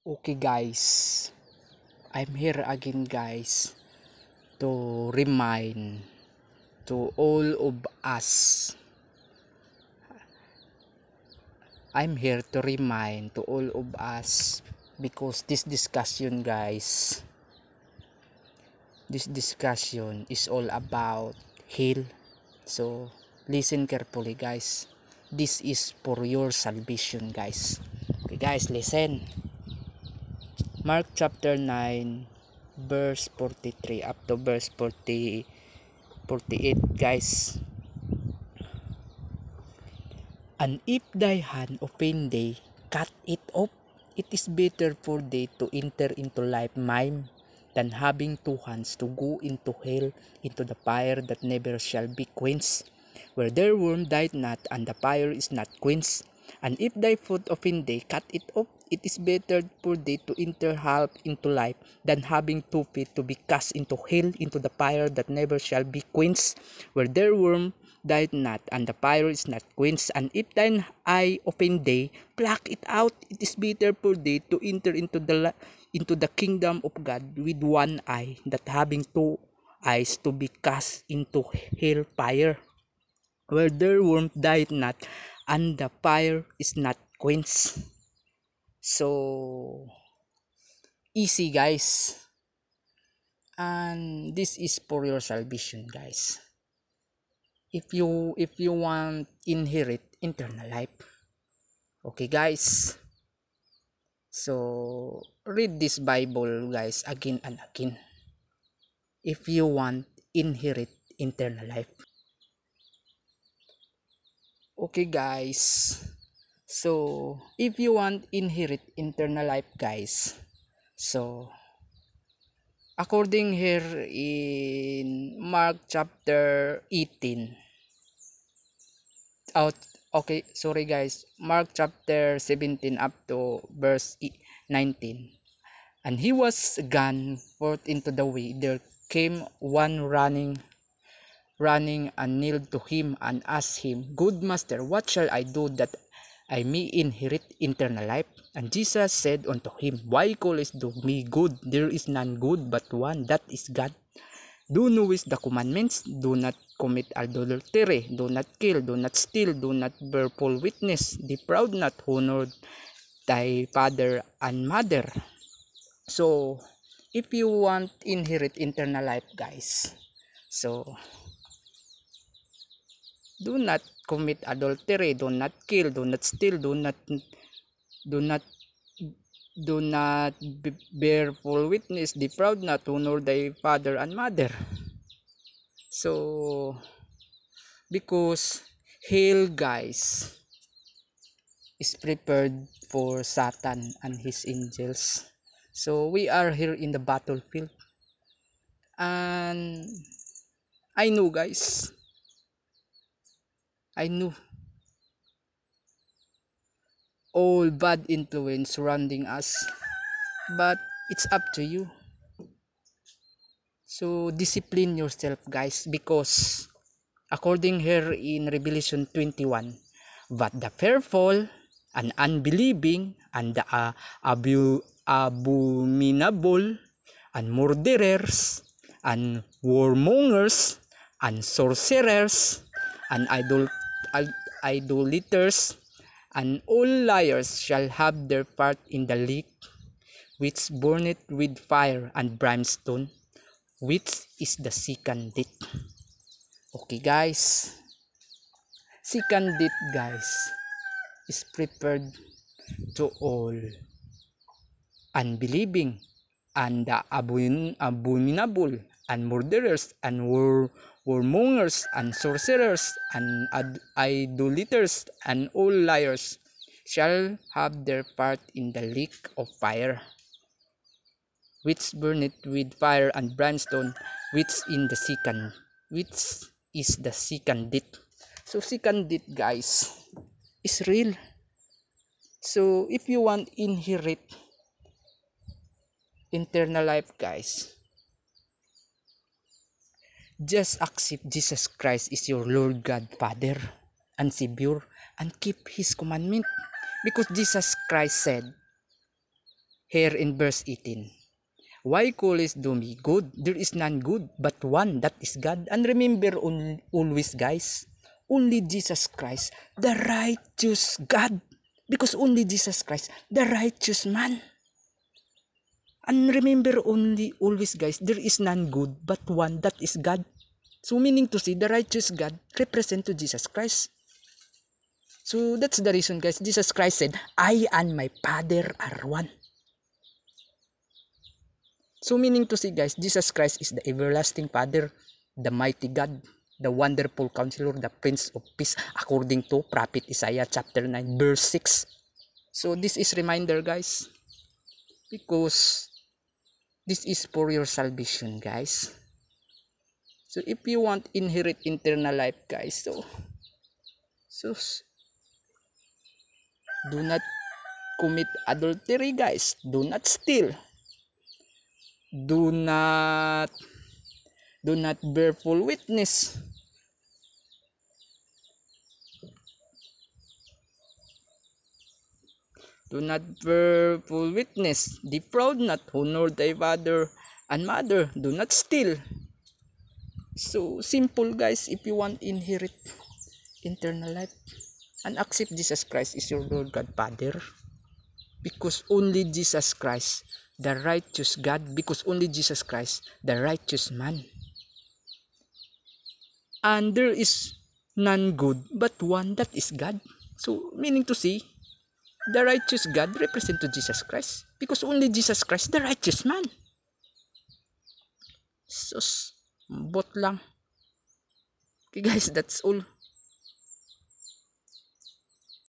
Okay guys, I'm here again guys to remind to all of us. I'm here to remind to all of us because this discussion is all about heal. So listen carefully guys. This is for your salvation guys. Okay guys, listen. Mark chapter 9 verse 43 up to verse 48 guys. And if thy hand offend thee, cut it off. It is better for thee to enter into life maimed than having two hands to go into hell, into the fire that never shall be quenched, where their worm died not, and the fire is not quenched. And if thy foot offend thee, cut it off. It is better for thee to enter half into life than having 2 feet to be cast into hell, into the fire that never shall be quenched, where their worm died not, and the fire is not quenched. And if thine eye offend thee, pluck it out. It is better for thee to enter into the kingdom of God with one eye, that having 2 eyes to be cast into hell fire, where their worm died not, and the fire is not quenched. So easy guys, and this is for your salvation guys. If you want inherit eternal life, okay guys, so read this Bible guys again and again if you want inherit eternal life. Okay guys, so if you want inherit eternal life guys, so according here in Mark chapter 18 out, okay, sorry guys, Mark chapter 17 up to verse 19. And he was gone forth into the way. There came one running and kneeled to him and asked him, Good master, what shall I do that I may inherit eternal life? And Jesus said unto him, Why callest thou me good? There is none good but one, that is God. Do knowest the commandments? Do not commit adultery, do not kill, do not steal, do not bear false witness, defraud not, honor thy father and mother. So if you want inherit eternal life guys, so do not commit adultery, do not kill, do not steal, do not bear false witness, defraud not, honor thy father and mother. So because hell guys is prepared for Satan and his angels. So we are here in the battlefield, and I know guys, I know all bad influence surrounding us, but it's up to you. So discipline yourself guys, because according here in Revelation 21, but the fearful and unbelieving and the abominable and murderers and warmongers and sorcerers and idolaters and all liars shall have their part in the lake which burneth with fire and brimstone, which is the second death. Okay guys, second death guys is prepared to all unbelieving and the abominable and murderers and warmongers and sorcerers and idolaters and all liars shall have their part in the lake of fire, which burneth with fire and brimstone, which is the second death. So second death guys is real. So if you want inherit eternal life guys, just accept Jesus Christ is your Lord God, Father and Savior, and keep His commandment, because Jesus Christ said, here in verse 18. Why callest thou me good? There is none good but one, that is God. And remember always, guys, only Jesus Christ, the righteous God. Because only Jesus Christ, the righteous man. And remember always, guys, there is none good but one, that is God. So meaning to say, the righteous God represent to Jesus Christ. So that's the reason, guys. Jesus Christ said, I and my Father are one. So meaning to say, guys, Jesus Christ is the everlasting Father, the mighty God, the wonderful Counselor, the Prince of Peace, according to Prophet Isaiah chapter 9 verse 6. So this is reminder, guys, because this is for your salvation, guys. So if you want inherit eternal life, guys, so do not commit adultery, guys. Do not steal. Do not bear false witness. Do not bear false witness. Defraud not, honor thy father and mother. Do not steal. So simple, guys, if you want inherit eternal life and accept Jesus Christ is your Lord God Father, because only Jesus Christ, the righteous God, because only Jesus Christ, the righteous man. And there is none good but one, that is God. So meaning to say, the righteous God represent to Jesus Christ, because only Jesus Christ, the righteous man. Sus, bot lang. Okay guys, that's all.